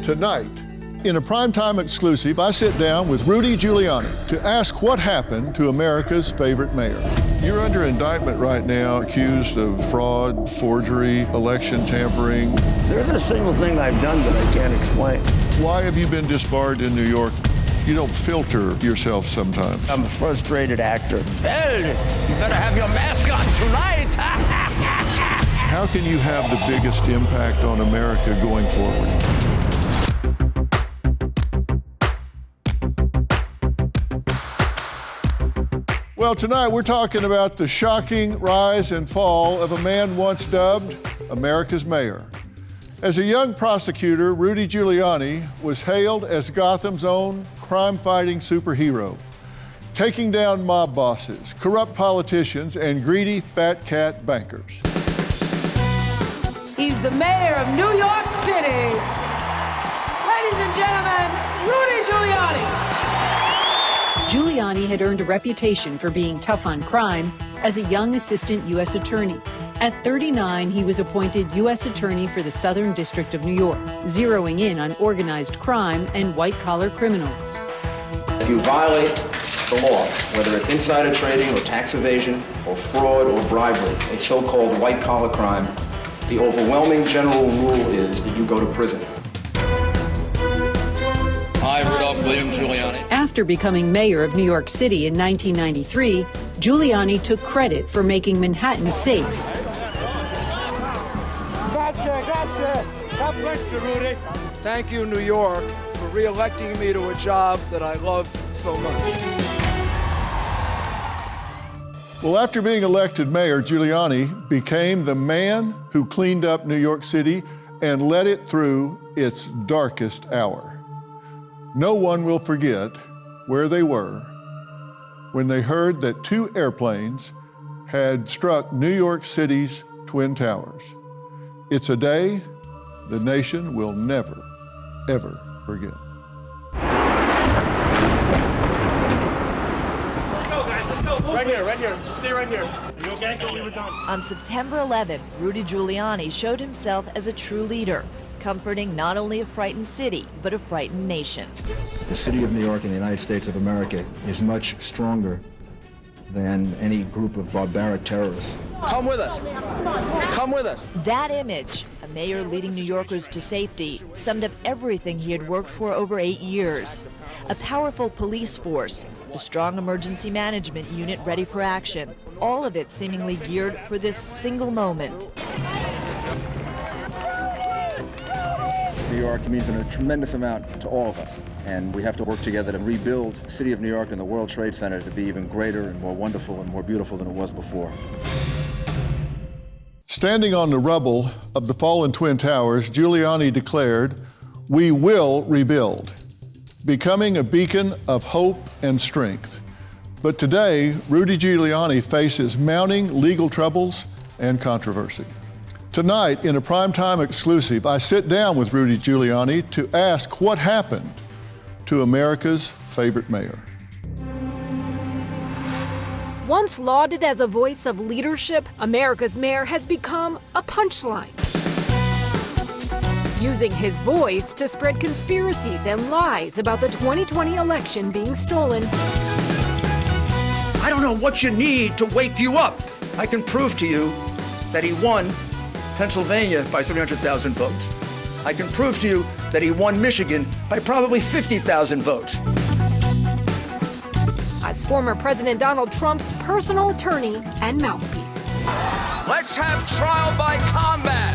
Tonight, in a primetime exclusive, I sit down with Rudy Giuliani to ask what happened to America's favorite mayor. You're under indictment right now, accused of fraud, forgery, election tampering. There isn't a single thing I've done that I can't explain. Why have you been disbarred in New York? You don't filter yourself sometimes. I'm a frustrated actor. Well, you better have your mask on tonight. How can you have the biggest impact on America going forward? Well, tonight we're talking about the shocking rise and fall of a man once dubbed America's mayor. As a young prosecutor, Rudy Giuliani was hailed as Gotham's own crime-fighting superhero, taking down mob bosses, corrupt politicians, and greedy fat cat bankers. He's the mayor of New York City. Ladies and gentlemen, Rudy Giuliani. Giuliani had earned a reputation for being tough on crime as a young assistant U.S. attorney. At 39, he was appointed U.S. Attorney for the Southern District of New York, zeroing in on organized crime and white-collar criminals. If you violate the law, whether it's insider trading or tax evasion or fraud or bribery, a so-called white-collar crime, the overwhelming general rule is that you go to prison. I, Rudolph William Giuliani. After becoming mayor of New York City in 1993, Giuliani took credit for making Manhattan safe. God bless you, Rudy. Thank you, New York, for re-electing me to a job that I love so much. Well, after being elected mayor, Giuliani became the man who cleaned up New York City and led it through its darkest hour. No one will forget where they were when they heard that 2 airplanes had struck New York City's Twin Towers. It's a day the nation will never, ever forget. Let's go, guys, let's go. Right here. Just stay right here. Are you okay? We were done. On September 11th, Rudy Giuliani showed himself as a true leader, comforting not only a frightened city, but a frightened nation. The city of New York in the United States of America is much stronger than any group of barbaric terrorists. Come with us. Come with us. That image, a mayor leading New Yorkers to safety, summed up everything he had worked for over 8 years. A powerful police force, a strong emergency management unit ready for action, all of it seemingly geared for this single moment. New York means a tremendous amount to all of us, and we have to work together to rebuild the city of New York and the World Trade Center to be even greater and more wonderful and more beautiful than it was before. Standing on the rubble of the fallen Twin Towers, Giuliani declared, "We will rebuild," becoming a beacon of hope and strength. But today, Rudy Giuliani faces mounting legal troubles and controversy. Tonight, in a primetime exclusive, I sit down with Rudy Giuliani to ask what happened to America's favorite mayor. Once lauded as a voice of leadership, America's mayor has become a punchline. Using his voice to spread conspiracies and lies about the 2020 election being stolen. I don't know what you need to wake you up. I can prove to you that he won Pennsylvania by 300,000 votes. I can prove to you that he won Michigan by probably 50,000 votes. As former President Donald Trump's personal attorney and mouthpiece. Let's have trial by combat.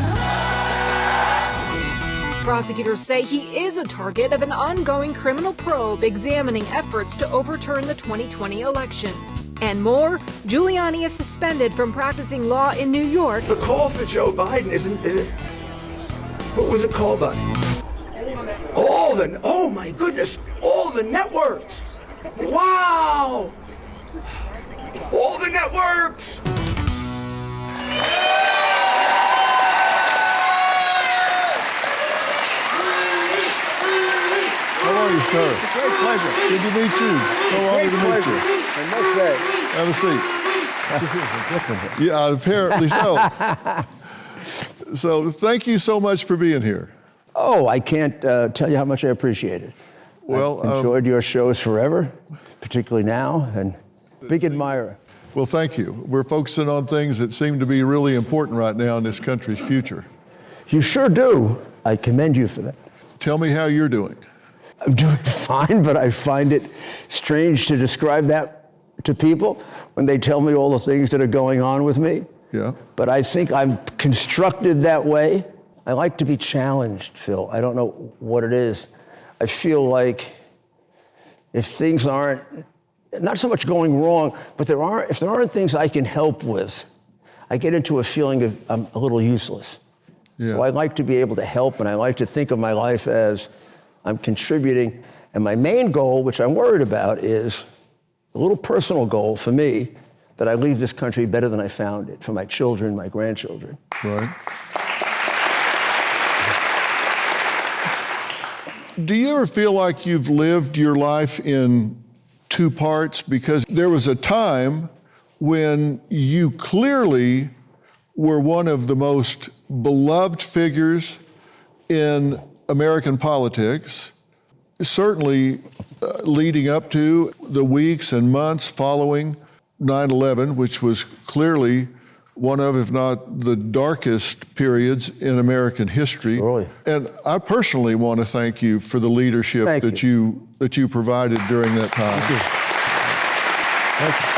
Prosecutors say he is a target of an ongoing criminal probe examining efforts to overturn the 2020 election. And more, Giuliani is suspended from practicing law in New York. The call for Joe Biden isn't what was it called by? Oh my goodness, all the networks. Wow! All the networks! How are you, sir? It's a great pleasure. Good to meet you. So honored to meet you. I must say. Have a seat. Yeah, apparently so. So thank you so much for being here. Oh, I can't tell you how much I appreciate it. Well, I've enjoyed your shows forever, particularly now, and big admirer. Well, thank you. We're focusing on things that seem to be really important right now in this country's future. You sure do. I commend you for that. Tell me how you're doing. I'm doing fine, but I find it strange to describe that to people when they tell me all the things that are going on with me. Yeah. But I think I'm constructed that way. I like to be challenged, Phil. I don't know what it is. I feel like if things aren't, not so much going wrong, but if there aren't things I can help with, I get into a feeling of I'm a little useless. Yeah. So I like to be able to help, and I like to think of my life as I'm contributing. And my main goal, which I'm worried about, is a little personal goal for me, that I leave this country better than I found it, for my children, my grandchildren. Right. Do you ever feel like you've lived your life in two parts? Because there was a time when you clearly were one of the most beloved figures in American politics, certainly leading up to the weeks and months following 9/11, which was clearly one of, if not the darkest periods in American history. Really? And I personally want to thank you for the leadership that you provided during that time. Thank you.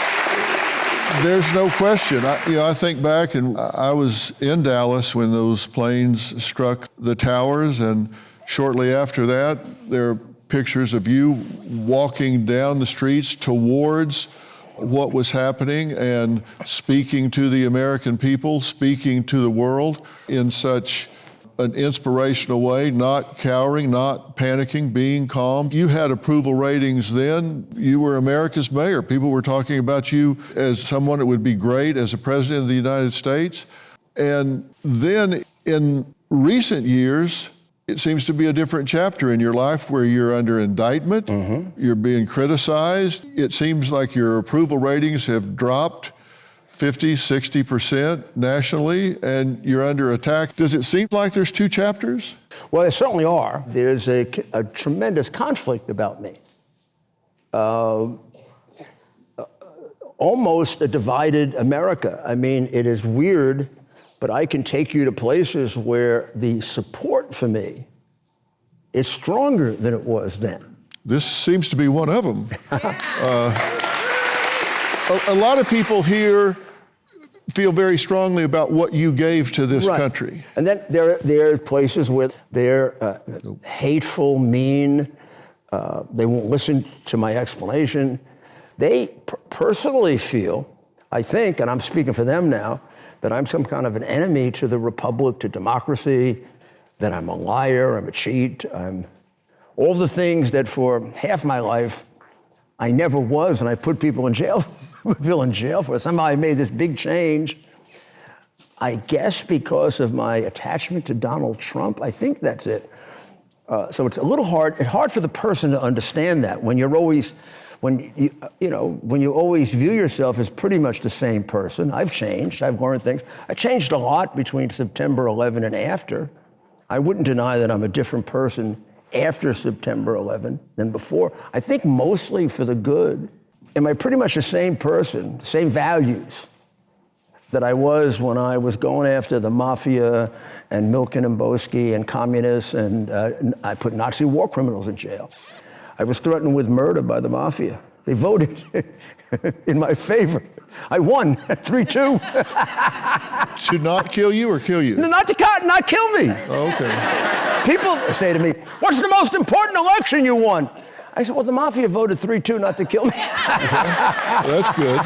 There's no question. I think back, and I was in Dallas when those planes struck the towers, and shortly after that, there are pictures of you walking down the streets towards what was happening and speaking to the American people, speaking to the world in such an inspirational way, not cowering, not panicking, being calm. You had approval ratings then. You were America's mayor. People were talking about you as someone that would be great as a president of the United States. And then in recent years, it seems to be a different chapter in your life where you're under indictment, you're being criticized. It seems like your approval ratings have dropped 50, 60% nationally, and you're under attack. Does it seem like there's two chapters? Well, there certainly are. There's a tremendous conflict about me. Almost a divided America. I mean, it is weird, but I can take you to places where the support for me is stronger than it was then. This seems to be one of them. A lot of people here feel very strongly about what you gave to this country. And then there are places where they're hateful, mean, they won't listen to my explanation. They personally feel, I think, and I'm speaking for them now, that I'm some kind of an enemy to the republic, to democracy, that I'm a liar, I'm a cheat, I'm all the things that for half my life I never was, and I put people in jail. In jail for. Somehow I made this big change. I guess because of my attachment to Donald Trump. I think that's it. So it's a little hard. It's hard for the person to understand that when you're always, when you always view yourself as pretty much the same person. I've changed. I've learned things. I changed a lot between September 11 and after. I wouldn't deny that I'm a different person after September 11 than before. I think mostly for the good. Am I pretty much the same person, the same values that I was when I was going after the mafia and Milken and Boesky and communists, and I put Nazi war criminals in jail. I was threatened with murder by the mafia. They voted in my favor. I won 3-2. To not kill you or kill you? Not kill me. Okay. People say to me, "What's the most important election you won?" I said, well, the mafia voted 3-2 not to kill me. That's good.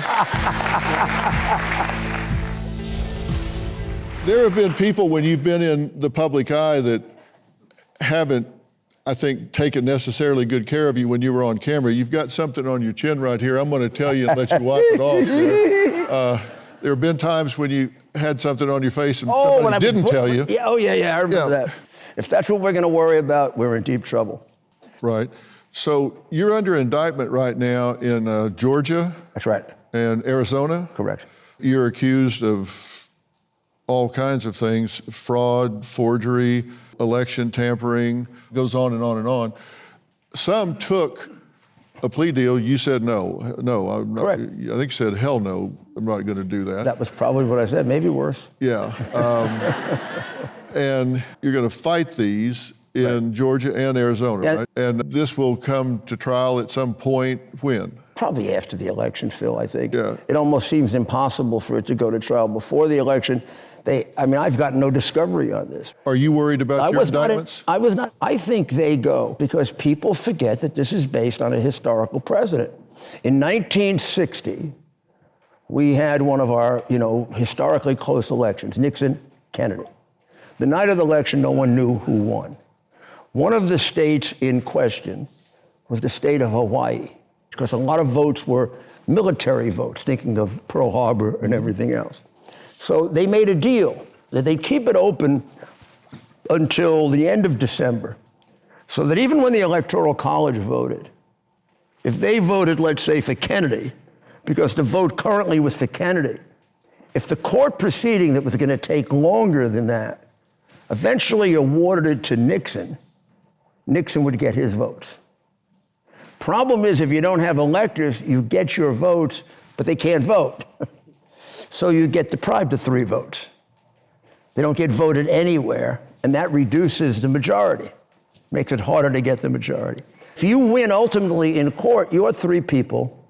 There have been people when you've been in the public eye that haven't, I think, taken necessarily good care of you when you were on camera. You've got something on your chin right here. I'm going to tell you and let you wipe it off there. There have been times when you had something on your face and somebody didn't tell you. Yeah, I remember that. If that's what we're going to worry about, we're in deep trouble. Right. So you're under indictment right now in Georgia. That's right. And Arizona. Correct. You're accused of all kinds of things, fraud, forgery. election tampering, goes on and on and on. Some took a plea deal. You said no, I'm not. Correct. I think you said hell no, I'm not going to do that. That was probably what I said, maybe worse. Yeah. And you're going to fight these in Georgia and Arizona, Yeah. right? And this will come to trial at some point when? Probably after the election, Phil, I think. Yeah. It almost seems impossible for it to go to trial before the election. I've got no discovery on this. Are you worried about your indictments? I was not. I think they go because people forget that this is based on a historical precedent. In 1960, we had one of our, historically close elections, Nixon-Kennedy. The night of the election, no one knew who won. One of the states in question was the state of Hawaii, because a lot of votes were military votes, thinking of Pearl Harbor and everything else. So they made a deal that they'd keep it open until the end of December, so that even when the Electoral College voted, if they voted, let's say, for Kennedy, because the vote currently was for Kennedy, if the court proceeding that was going to take longer than that eventually awarded it to Nixon, Nixon would get his votes. Problem is, if you don't have electors, you get your votes, but they can't vote. So you get deprived of 3 votes. They don't get voted anywhere, and that reduces the majority, makes it harder to get the majority. If you win ultimately in court, your 3 people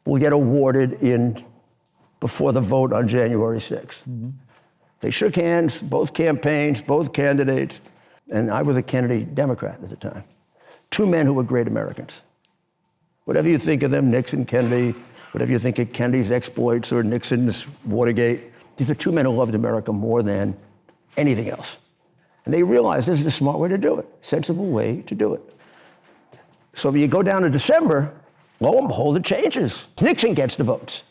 will get awarded before the vote on January 6th. Mm-hmm. They shook hands, both campaigns, both candidates, and I was a Kennedy Democrat at the time. 2 men who were great Americans. Whatever you think of them, Nixon, Kennedy, whatever you think of Kennedy's exploits or Nixon's Watergate, these are 2 men who loved America more than anything else. And they realized this is a smart way to do it, sensible way to do it. So if you go down to December, lo and behold, it changes. Nixon gets the votes.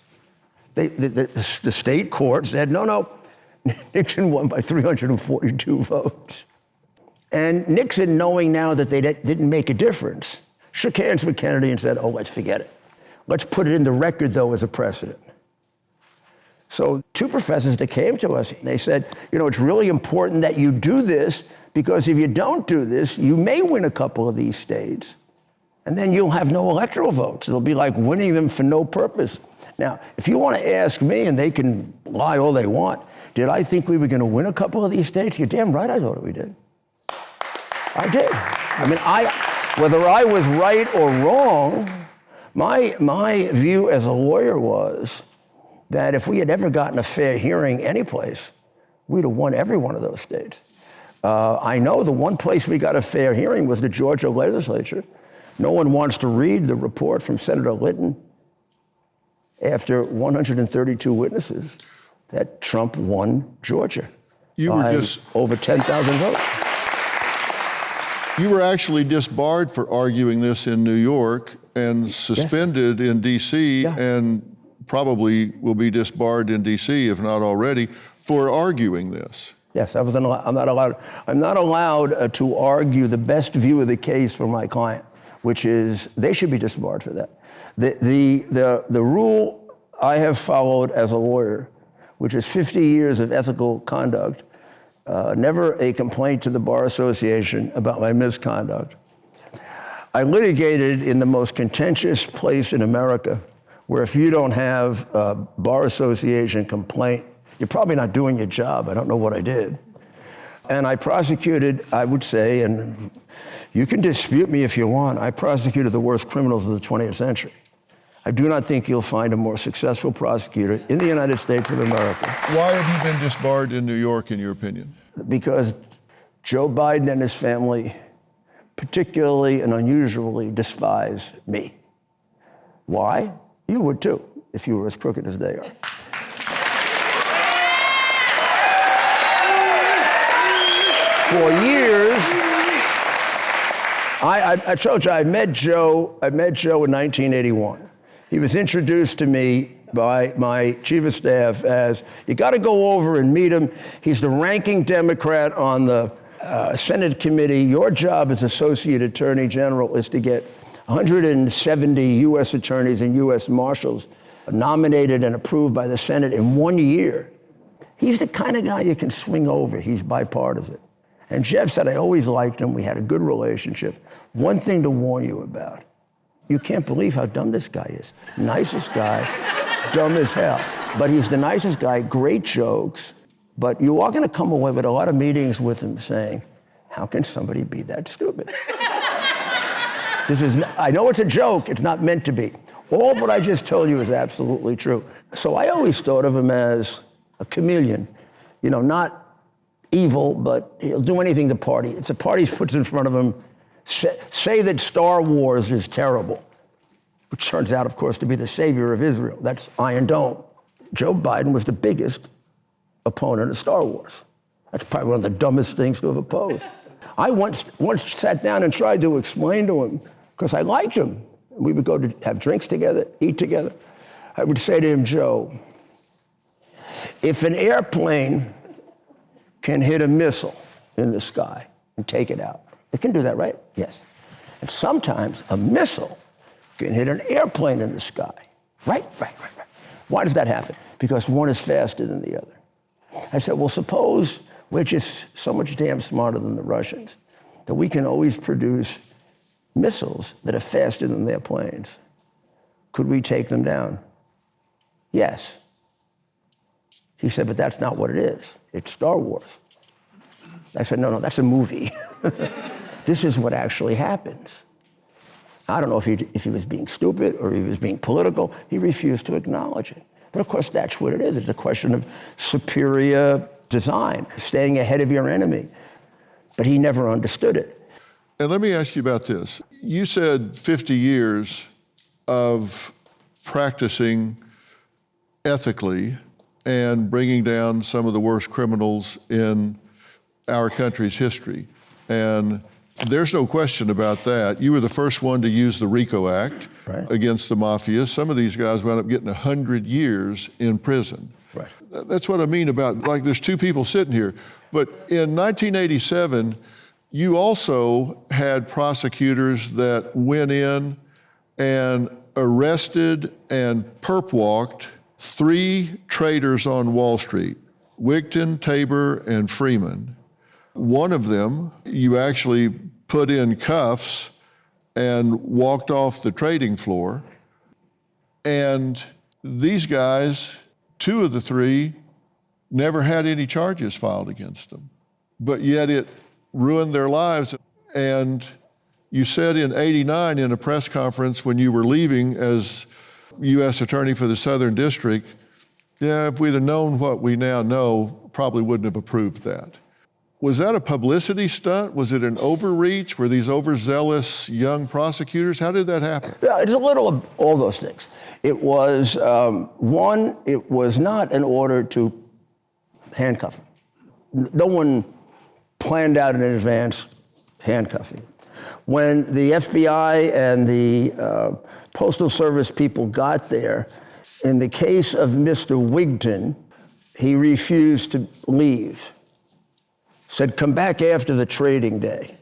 The state court said, no, Nixon won by 342 votes. And Nixon, knowing now that they didn't make a difference, shook hands with Kennedy and said, let's forget it. Let's put it in the record, though, as a precedent. So 2 professors that came to us, they said, it's really important that you do this, because if you don't do this, you may win a couple of these states, and then you'll have no electoral votes. It'll be like winning them for no purpose. Now, if you want to ask me, and they can lie all they want, did I think we were going to win a couple of these states? You're damn right I thought we did. I did. Whether I was right or wrong, my view as a lawyer was that if we had ever gotten a fair hearing anyplace, we'd have won every one of those states. I know the one place we got a fair hearing was the Georgia legislature. No one wants to read the report from Senator Litton after 132 witnesses that Trump won Georgia by over 10,000 votes. You were actually disbarred for arguing this in New York and suspended in D.C. and probably will be disbarred in D.C., if not already, for arguing this. Yes, I'm not allowed to argue the best view of the case for my client, which is they should be disbarred for that. The rule I have followed as a lawyer, which is 50 years of ethical conduct, never a complaint to the Bar Association about my misconduct. I litigated in the most contentious place in America, where if you don't have a Bar Association complaint, you're probably not doing your job. I don't know what I did. And I prosecuted, I would say, and you can dispute me if you want, I prosecuted the worst criminals of the 20th century. I do not think you'll find a more successful prosecutor in the United States of America. Why have you been disbarred in New York, in your opinion? Because Joe Biden and his family particularly and unusually despise me. Why? You would too, if you were as crooked as they are. For years, I told you, I met Joe in 1981. He was introduced to me by my chief of staff as, you got to go over and meet him. He's the ranking Democrat on the Senate committee. Your job as Associate Attorney General is to get 170 U.S. attorneys and U.S. marshals nominated and approved by the Senate in 1 year. He's the kind of guy you can swing over. He's bipartisan. And Jeff said, I always liked him. We had a good relationship. One thing to warn you about. You can't believe how dumb this guy is. Nicest guy, dumb as hell. But he's the nicest guy, great jokes. But you are going to come away with a lot of meetings with him saying, how can somebody be that stupid? I know it's a joke, it's not meant to be. All of what I just told you is absolutely true. So I always thought of him as a chameleon. You know, not evil, but he'll do anything to party. If the party puts in front of him, say that Star Wars is terrible, which turns out, of course, to be the savior of Israel. That's Iron Dome. Joe Biden was the biggest opponent of Star Wars. That's probably one of the dumbest things to have opposed. I once sat down and tried to explain to him, because I liked him. We would go to have drinks together, eat together. I would say to him, Joe, if an airplane can hit a missile in the sky and take it out, it can do that, right? Yes. And sometimes a missile can hit an airplane in the sky. Right. Why does that happen? Because one is faster than the other. I said, well, suppose we're just so much damn smarter than the Russians that we can always produce missiles that are faster than their planes. Could we take them down? Yes. He said, but that's not what it is. It's Star Wars. I said, no, that's a movie. This is what actually happens. I don't know if he was being stupid or he was being political. He refused to acknowledge it. But of course, that's what it is. It's a question of superior design, staying ahead of your enemy. But he never understood it. And let me ask you about this. You said 50 years of practicing ethically and bringing down some of the worst criminals in our country's history. And there's no question about that. You were the first one to use the RICO Act against the mafia. Some of these guys wound up getting 100 years in prison. Right. That's what I mean about, like, there's two people sitting here. But in 1987, you also had prosecutors that went in and arrested and perp-walked 3 traders on Wall Street, Wigton, Tabor, and Freeman. One of them, you actually put in cuffs and walked off the trading floor. And these guys, 2 of the 3, never had any charges filed against them. But yet it ruined their lives. And you said in '89 in a press conference when you were leaving as U.S. Attorney for the Southern District, yeah, if we'd have known what we now know, probably wouldn't have approved that. Was that a publicity stunt? Was it an overreach? Were these overzealous young prosecutors? How did that happen? Yeah, it's a little of all those things. It was, one, it was not an order to handcuff him. No one planned out in advance handcuffing. When the FBI and the Postal Service people got there, in the case of Mr. Wigton, he refused to leave. Said, come back after the trading day.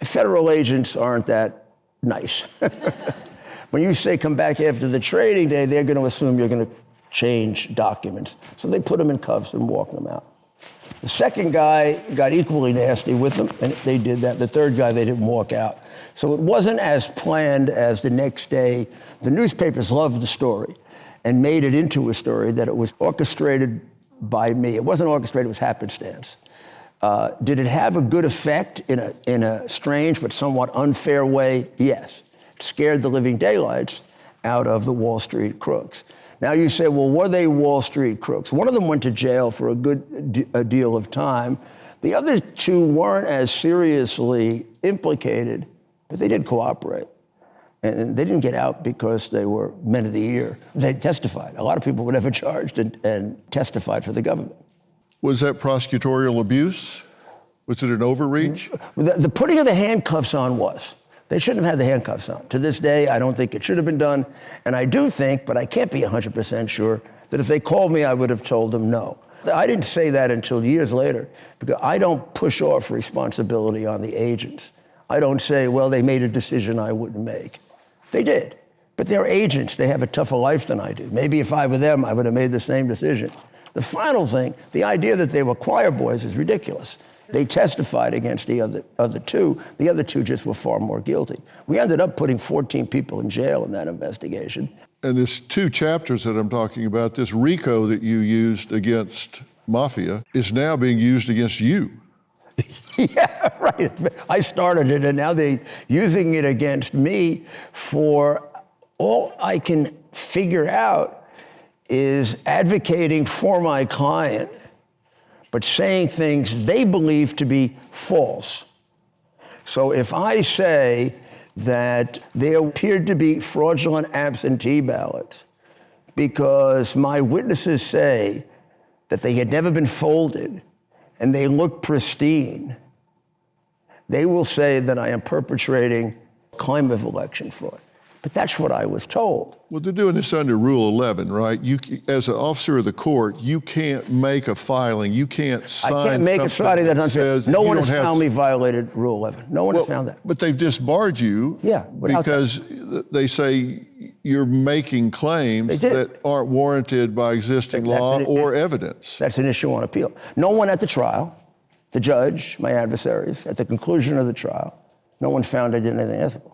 Federal agents aren't that nice. When you say come back after the trading day, they're going to assume you're going to change documents. So they put him in cuffs and walk them out. The second guy got equally nasty with them, and they did that. The third guy, they didn't walk out. So it wasn't as planned as the next day. The newspapers loved the story and made it into a story that it was orchestrated by me. It wasn't orchestrated, it was happenstance. Did it have a good effect in a strange but somewhat unfair way? Yes. It scared the living daylights out of the Wall Street crooks. Now you say, well, were they Wall Street crooks? One of them went to jail for a deal of time. The other 2 weren't as seriously implicated, but they did cooperate. And they didn't get out because they were men of the year. They testified. A lot of people were never charged and testified for the government. Was that prosecutorial abuse? Was it an overreach? The putting of the handcuffs on was. They shouldn't have had the handcuffs on. To this day, I don't think it should have been done. And I do think, but I can't be 100% sure, that if they called me, I would have told them no. I didn't say that until years later, because I don't push off responsibility on the agents. I don't say, well, they made a decision I wouldn't make. They did. But they're agents. They have a tougher life than I do. Maybe if I were them, I would have made the same decision. The final thing, the idea that they were choir boys is ridiculous. They testified against the other two. The other two just were far more guilty. We ended up putting 14 people in jail in that investigation. And there's 2 chapters that I'm talking about. This RICO that you used against Mafia is now being used against you. Yeah, right. I started it, and now they're using it against me for all I can figure out is advocating for my client, but saying things they believe to be false. So if I say that there appeared to be fraudulent absentee ballots because my witnesses say that they had never been folded and they look pristine, they will say that I am perpetrating a claim of election fraud. But that's what I was told. Well, they're doing this under Rule 11, right? You, as an officer of the court, you can't make a filing. You can't sign I can't make a filing that says no one has found me violated Rule 11. No one has found that. But they've disbarred you because they say you're making claims that aren't warranted by existing law or evidence. That's an issue on appeal. No one at the trial, the judge, my adversaries, at the conclusion of the trial, no one found I did anything ethical.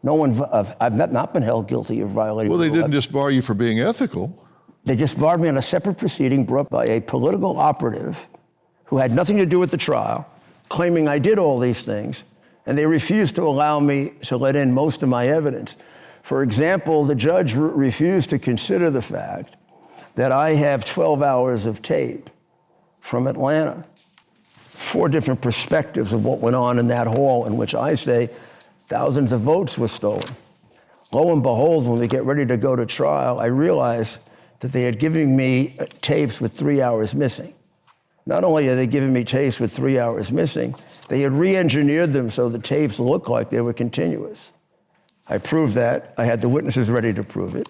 No one, I've not been held guilty of violating. Well, they didn't disbar you for being ethical. They disbarred me on a separate proceeding brought by a political operative who had nothing to do with the trial, claiming I did all these things, and they refused to allow me to let in most of my evidence. For example, the judge refused to consider the fact that I have 12 hours of tape from Atlanta, 4 different perspectives of what went on in that hall in which I say thousands of votes were stolen. Lo and behold, when we get ready to go to trial, I realized that they had given me tapes with 3 hours missing. Not only are they giving me tapes with 3 hours missing, they had re-engineered them so the tapes looked like they were continuous. I proved that. I had the witnesses ready to prove it.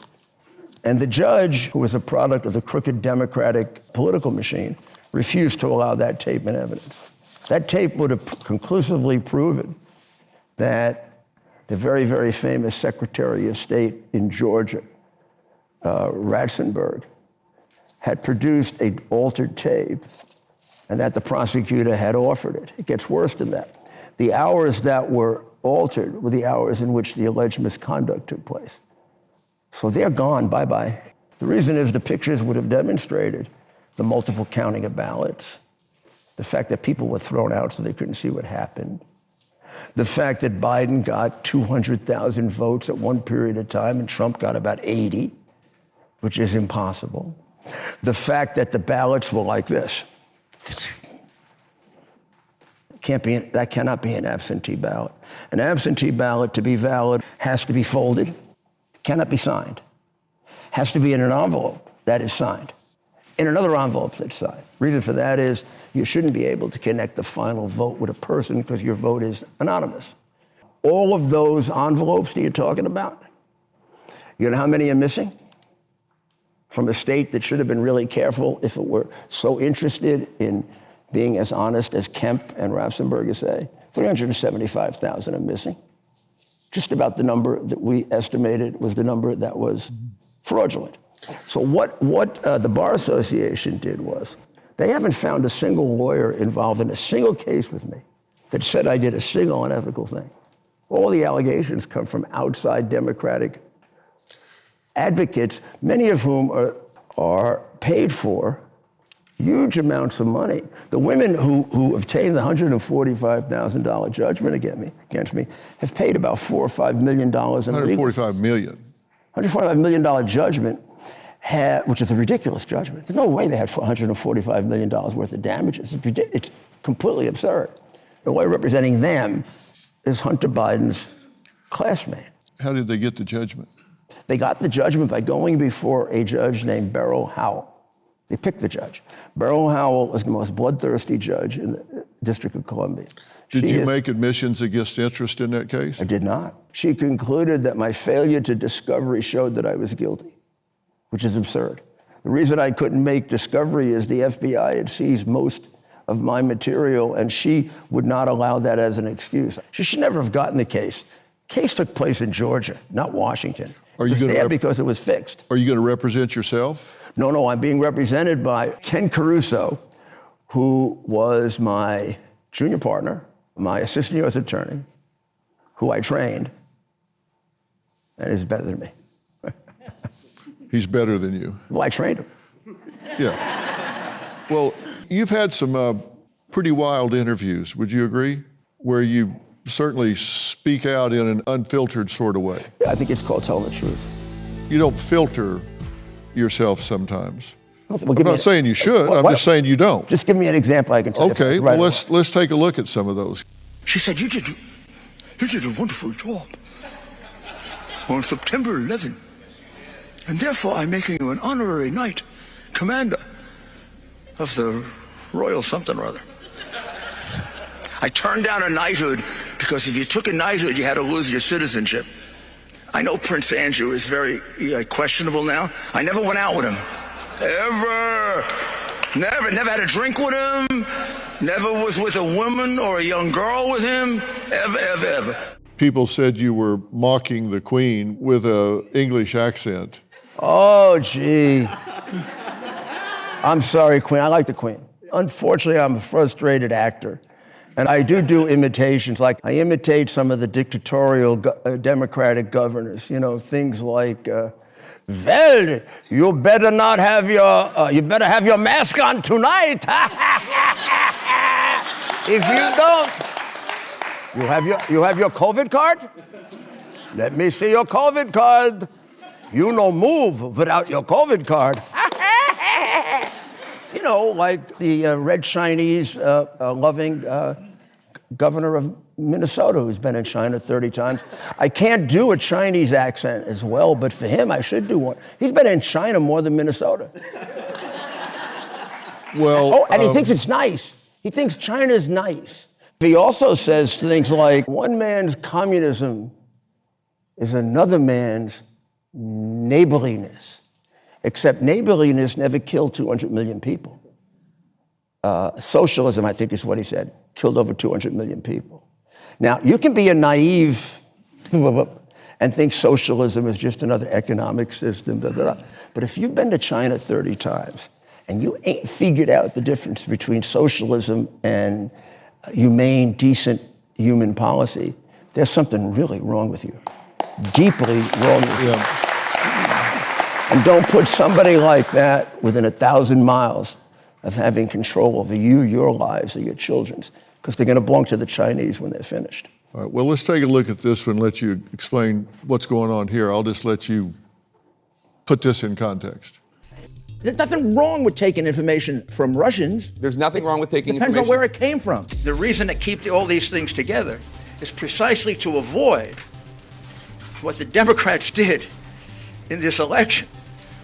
And the judge, who was a product of the crooked Democratic political machine, refused to allow that tape in evidence. That tape would have conclusively proven that the very, very famous Secretary of State in Georgia, Ratzenberg, had produced an altered tape and that the prosecutor had offered it. It gets worse than that. The hours that were altered were the hours in which the alleged misconduct took place. So they're gone, bye-bye. The reason is the pictures would have demonstrated the multiple counting of ballots, the fact that people were thrown out so they couldn't see what happened, the fact that Biden got 200,000 votes at one period of time and Trump got about 80, which is impossible. The fact that the ballots were like this. That cannot be an absentee ballot. An absentee ballot, to be valid, has to be folded, cannot be signed, has to be in an envelope that is signed, in another envelope that's signed. Reason for that is you shouldn't be able to connect the final vote with a person because your vote is anonymous. All of those envelopes that you're talking about, you know how many are missing? From a state that should have been really careful if it were so interested in being as honest as Kemp and Ratzenberger say, 375,000 are missing. Just about the number that we estimated was the number that was fraudulent. So what the Bar Association did was, they haven't found a single lawyer involved in a single case with me that said I did a single unethical thing. All the allegations come from outside Democratic advocates, many of whom are paid for huge amounts of money. The women who obtained the $145,000 judgment against me have paid about $4 or $5 million in legal. $145 million. $145 million judgment, which is a ridiculous judgment. There's no way they had $145 million worth of damages. It's completely absurd. The lawyer representing them is Hunter Biden's classmate. How did they get the judgment? They got the judgment by going before a judge named Beryl Howell. They picked the judge. Beryl Howell was the most bloodthirsty judge in the District of Columbia. Did you make admissions against interest in that case? I did not. She concluded that my failure to discovery showed that I was guilty, which is absurd. The reason I couldn't make discovery is the FBI had seized most of my material, and she would not allow that as an excuse. She should never have gotten the case. Case took place in Georgia, not Washington. Are you there because it was fixed. Are you going to represent yourself? No, I'm being represented by Ken Caruso, who was my junior partner, my assistant U.S. attorney, who I trained, and is better than me. He's better than you. Well, I trained him. Yeah. Well, you've had some pretty wild interviews, would you agree? Where you certainly speak out in an unfiltered sort of way. Yeah, I think it's called telling the truth. You don't filter yourself sometimes. Okay, well, I'm not saying you should, I'm just saying you don't. Just give me an example I can tell you. Okay, well, let's take a look at some of those. She said, you did a wonderful job on September 11. And therefore, I'm making you an honorary knight, commander of the Royal something or other. I turned down a knighthood because if you took a knighthood, you had to lose your citizenship. I know Prince Andrew is very questionable now. I never went out with him. Ever. Never had a drink with him. Never was with a woman or a young girl with him. Ever. People said you were mocking the Queen with an English accent. Oh, gee. I'm sorry, Queen. I like the Queen. Unfortunately, I'm a frustrated actor. And I do imitations. Like, I imitate some of the dictatorial Democratic governors. You know, things like, well, you better not have you better have your mask on tonight. If you don't, you have your COVID card? Let me see your COVID card. You no move without your COVID card. You know, like the red Chinese loving governor of Minnesota who's been in China 30 times. I can't do a Chinese accent as well, but for him, I should do one. He's been in China more than Minnesota. Well, and he thinks it's nice. He thinks China's nice. He also says things like, one man's communism is another man's neighborliness, except neighborliness never killed 200 million people. Socialism, I think is what he said, killed over 200 million people. Now, you can be a naive and think socialism is just another economic system, blah, blah, blah. But if you've been to China 30 times and you ain't figured out the difference between socialism and humane, decent human policy, there's something really wrong with you. Deeply wrong with you. And don't put somebody like that within 1,000 miles of having control over you, your lives, or your children's, because they're going to belong to the Chinese when they're finished. All right, well, let's take a look at this one, let you explain what's going on here. I'll just let you put this in context. There's nothing wrong with taking information from Russians. There's nothing wrong with taking information. Depends on where it came from. The reason to keep all these things together is precisely to avoid what the Democrats did in this election,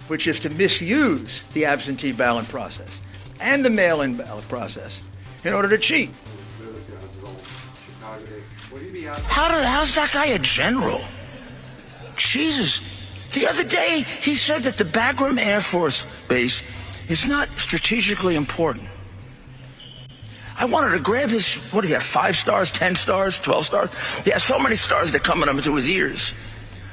which is to misuse the absentee ballot process and the mail-in ballot process in order to cheat. How's that guy a general? Jesus. The other day, he said that the Bagram Air Force Base is not strategically important. I wanted to grab his, what do you have, 5 stars, 10 stars, 12 stars? He has so many stars that coming up into his ears.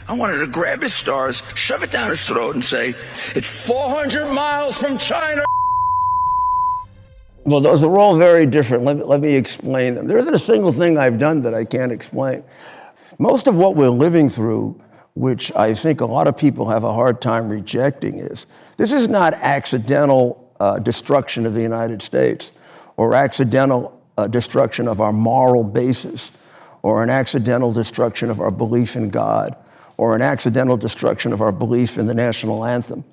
I wanted to grab his stars, shove it down his throat and say, it's 400 miles from China. Well, those are all very different. Let me explain them. There isn't a single thing I've done that I can't explain. Most of what we're living through, which I think a lot of people have a hard time rejecting, is this is not accidental destruction of the United States or accidental destruction of our moral basis or an accidental destruction of our belief in God or an accidental destruction of our belief in the national anthem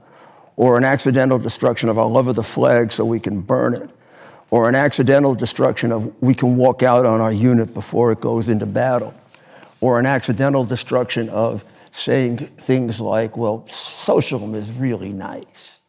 or an accidental destruction of our love of the flag so we can burn it or an accidental destruction of we can walk out on our unit before it goes into battle or an accidental destruction of saying things like, well, socialism is really nice.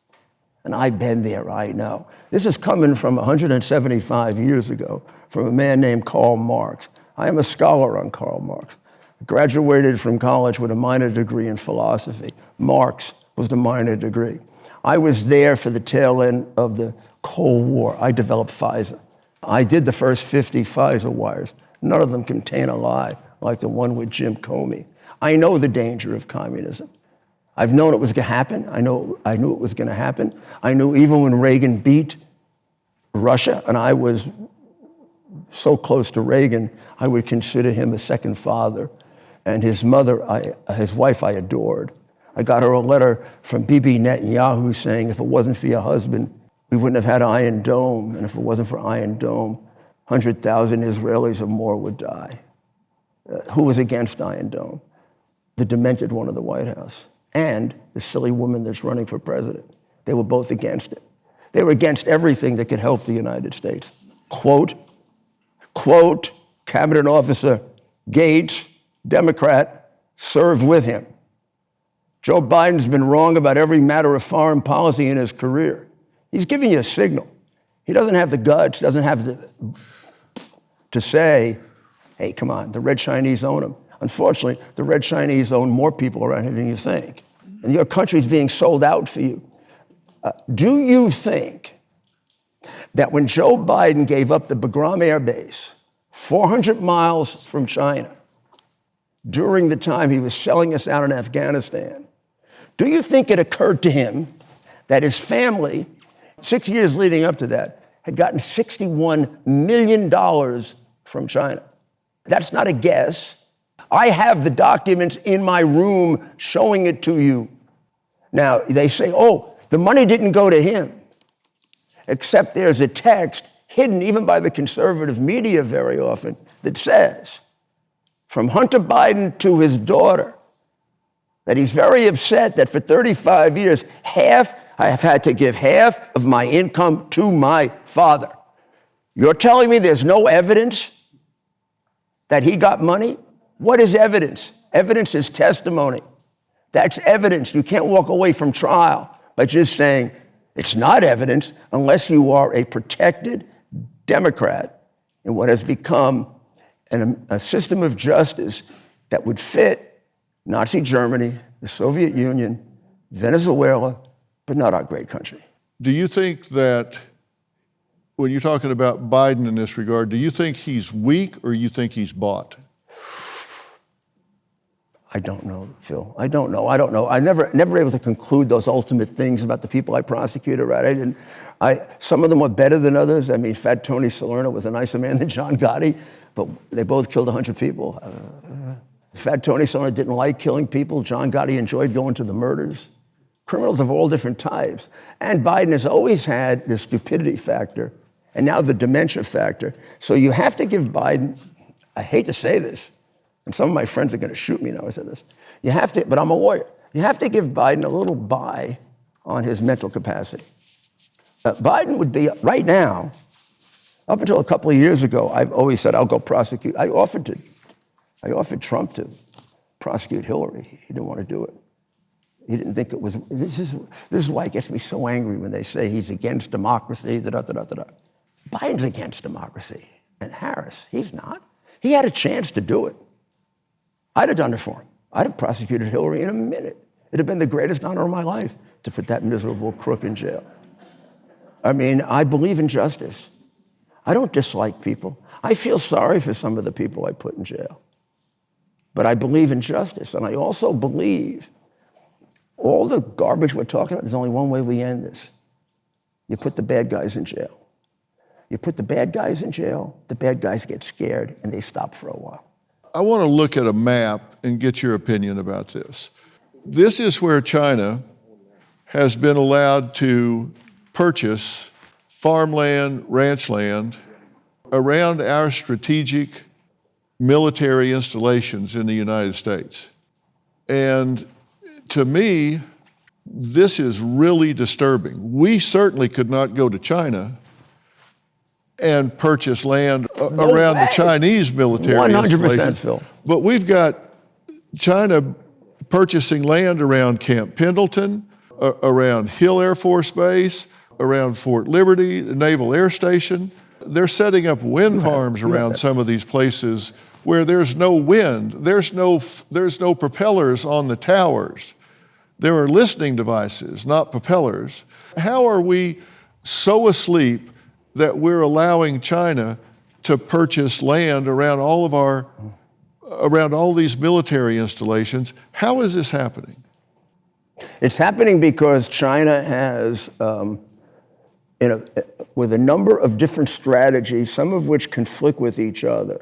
And I've been there, I know. This is coming from 175 years ago from a man named Karl Marx. I am a scholar on Karl Marx. I graduated from college with a minor degree in philosophy. Marx was the minor degree. I was there for the tail end of the Cold War. I developed Pfizer. I did the first 50 Pfizer wires. None of them contain a lie like the one with Jim Comey. I know the danger of communism. I've known it was going to happen. I knew it was going to happen. I knew even when Reagan beat Russia, and I was so close to Reagan, I would consider him a second father. And his mother, his wife, I adored. I got her a letter from Bibi Netanyahu saying, if it wasn't for your husband, we wouldn't have had Iron Dome. And if it wasn't for Iron Dome, 100,000 Israelis or more would die. Who was against Iron Dome? The demented one of the White House and the silly woman that's running for president. They were both against it. They were against everything that could help the United States. Quote, Cabinet Officer Gates, Democrat, served with him. Joe Biden's been wrong about every matter of foreign policy in his career. He's giving you a signal. He doesn't have the guts, doesn't have to say, hey, come on, the red Chinese own him. Unfortunately, the red Chinese own more people around here than you think. And your country's being sold out for you. Do you think that when Joe Biden gave up the Bagram Air Base, 400 miles from China, during the time he was selling us out in Afghanistan, do you think it occurred to him that his family, 6 years leading up to that, had gotten $61 million from China? That's not a guess. I have the documents in my room showing it to you. Now, they say, oh, the money didn't go to him, except there's a text hidden even by the conservative media very often that says, from Hunter Biden to his daughter, that he's very upset that for 35 years, I have had to give half of my income to my father. You're telling me there's no evidence that he got money? What is evidence? Evidence is testimony. That's evidence. You can't walk away from trial by just saying it's not evidence unless you are a protected Democrat in what has become a system of justice that would fit Nazi Germany, the Soviet Union, Venezuela, but not our great country. Do you think that when you're talking about Biden in this regard, do you think he's weak or you think he's bought? I don't know, Phil. I don't know. I never able to conclude those ultimate things about the people I prosecuted, right? Some of them were better than others. I mean, Fat Tony Salerno was a nicer man than John Gotti, but they both killed 100 people. Fat Tony Salerno didn't like killing people. John Gotti enjoyed going to the murders. Criminals of all different types. And Biden has always had the stupidity factor and now the dementia factor. So you have to give Biden, I hate to say this, and some of my friends are going to shoot me now I said this. You have to, but I'm a lawyer. You have to give Biden a little buy on his mental capacity. Biden would be, right now, up until a couple of years ago, I've always said, I'll go prosecute. I offered Trump to prosecute Hillary. He didn't want to do it. He didn't think it was, this is why it gets me so angry when they say he's against democracy, Biden's against democracy. And Harris, he's not. He had a chance to do it. I'd have done it for him. I'd have prosecuted Hillary in a minute. It'd have been the greatest honor of my life to put that miserable crook in jail. I mean, I believe in justice. I don't dislike people. I feel sorry for some of the people I put in jail. But I believe in justice. And I also believe all the garbage we're talking about, there's only one way we end this. You put the bad guys in jail. You put the bad guys in jail, the bad guys get scared, and they stop for a while. I want to look at a map and get your opinion about this. This is where China has been allowed to purchase farmland, ranch land around our strategic military installations in the United States. And to me, this is really disturbing. We certainly could not go to China and purchase land around the Chinese military 100%, Phil. But we've got China purchasing land around Camp Pendleton, around Hill Air Force Base, around Fort Liberty, the Naval Air Station. They're setting up wind farms around some of these places where there's no wind, there's no propellers on the towers. There are listening devices, not propellers. How are we so asleep that we're allowing China to purchase land around all these military installations? How is this happening? It's happening because China has with a number of different strategies, some of which conflict with each other,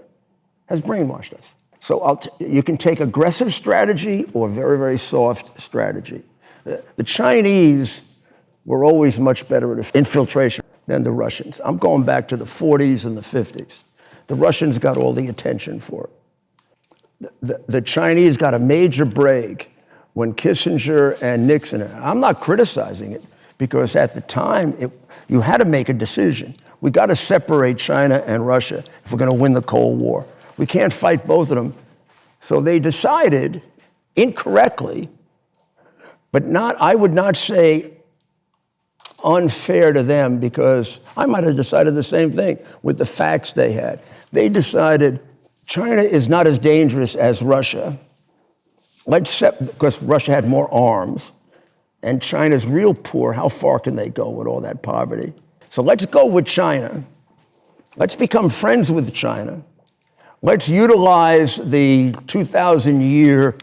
has brainwashed us. So you can take aggressive strategy or very, very soft strategy. The Chinese were always much better at infiltration than the Russians. I'm going back to the 40s and the 50s. The Russians got all the attention for it. The Chinese got a major break when Kissinger and Nixon, I'm not criticizing it, because at the time, you had to make a decision. We got to separate China and Russia if we're going to win the Cold War. We can't fight both of them. So they decided, incorrectly, but I would not say unfair to them, because I might have decided the same thing with the facts they had. They decided China is not as dangerous as Russia, because Russia had more arms, and China's real poor. How far can they go with all that poverty? So let's go with China. Let's become friends with China. Let's utilize the 2,000-year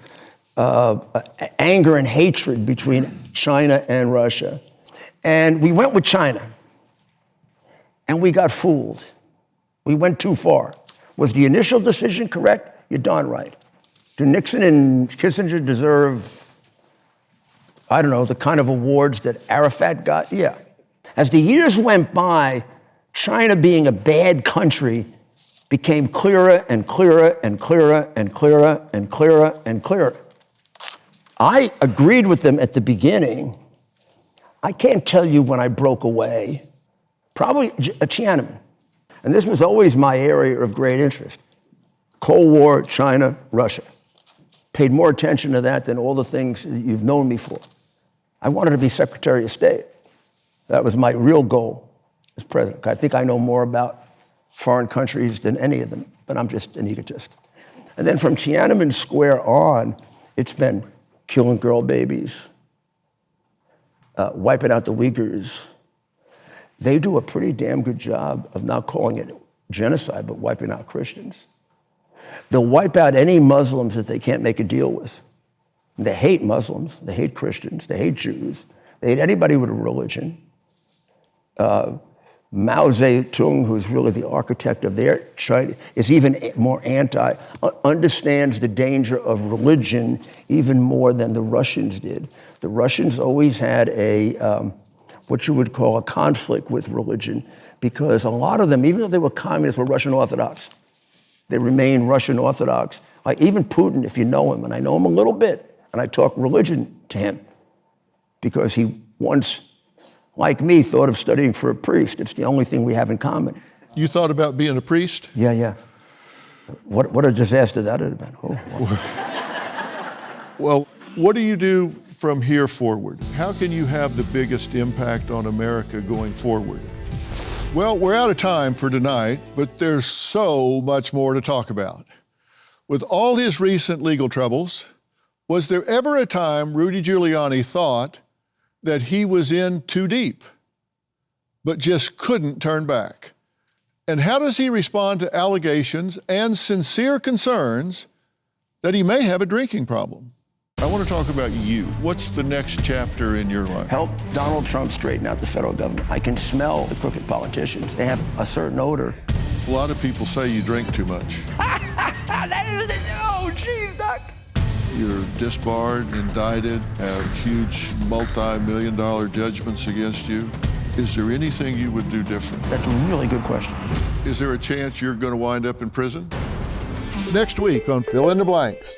anger and hatred between China and Russia. And we went with China, and we got fooled. We went too far. Was the initial decision correct? You're darn right. Do Nixon and Kissinger deserve, I don't know, the kind of awards that Arafat got? Yeah. As the years went by, China being a bad country became clearer and clearer and clearer and clearer and clearer and clearer. I agreed with them at the beginning. I can't tell you when I broke away. Probably Tiananmen. And this was always my area of great interest. Cold War, China, Russia. Paid more attention to that than all the things you've known me for. I wanted to be Secretary of State. That was my real goal as president. I think I know more about foreign countries than any of them, but I'm just an egotist. And then from Tiananmen Square on, it's been killing girl babies, wiping out the Uyghurs. They do a pretty damn good job of not calling it genocide, but wiping out Christians. They'll wipe out any Muslims that they can't make a deal with. They hate Muslims, they hate Christians, they hate Jews, they hate anybody with a religion. Mao Zedong, who's really the architect of their China, is even more understands the danger of religion even more than the Russians did. The Russians always had what you would call a conflict with religion, because a lot of them, even though they were communists, were Russian Orthodox. They remain Russian Orthodox. Like even Putin, if you know him, and I know him a little bit, and I talk religion to him, because he once, like me, thought of studying for a priest. It's the only thing we have in common. You thought about being a priest? Yeah. What a disaster that would have been. Oh, wow. Well, what do you do from here forward? How can you have the biggest impact on America going forward? Well, we're out of time for tonight, but there's so much more to talk about. With all his recent legal troubles, was there ever a time Rudy Giuliani thought that he was in too deep, but just couldn't turn back? And how does he respond to allegations and sincere concerns that he may have a drinking problem? I want to talk about you. What's the next chapter in your life? Help Donald Trump straighten out the federal government. I can smell the crooked politicians. They have a certain odor. A lot of people say you drink too much. Oh, geez, Doc. You're disbarred, indicted, have huge multi-million-dollar judgments against you. Is there anything you would do different? That's a really good question. Is there a chance you're going to wind up in prison? Next week on Fill in the Blanks.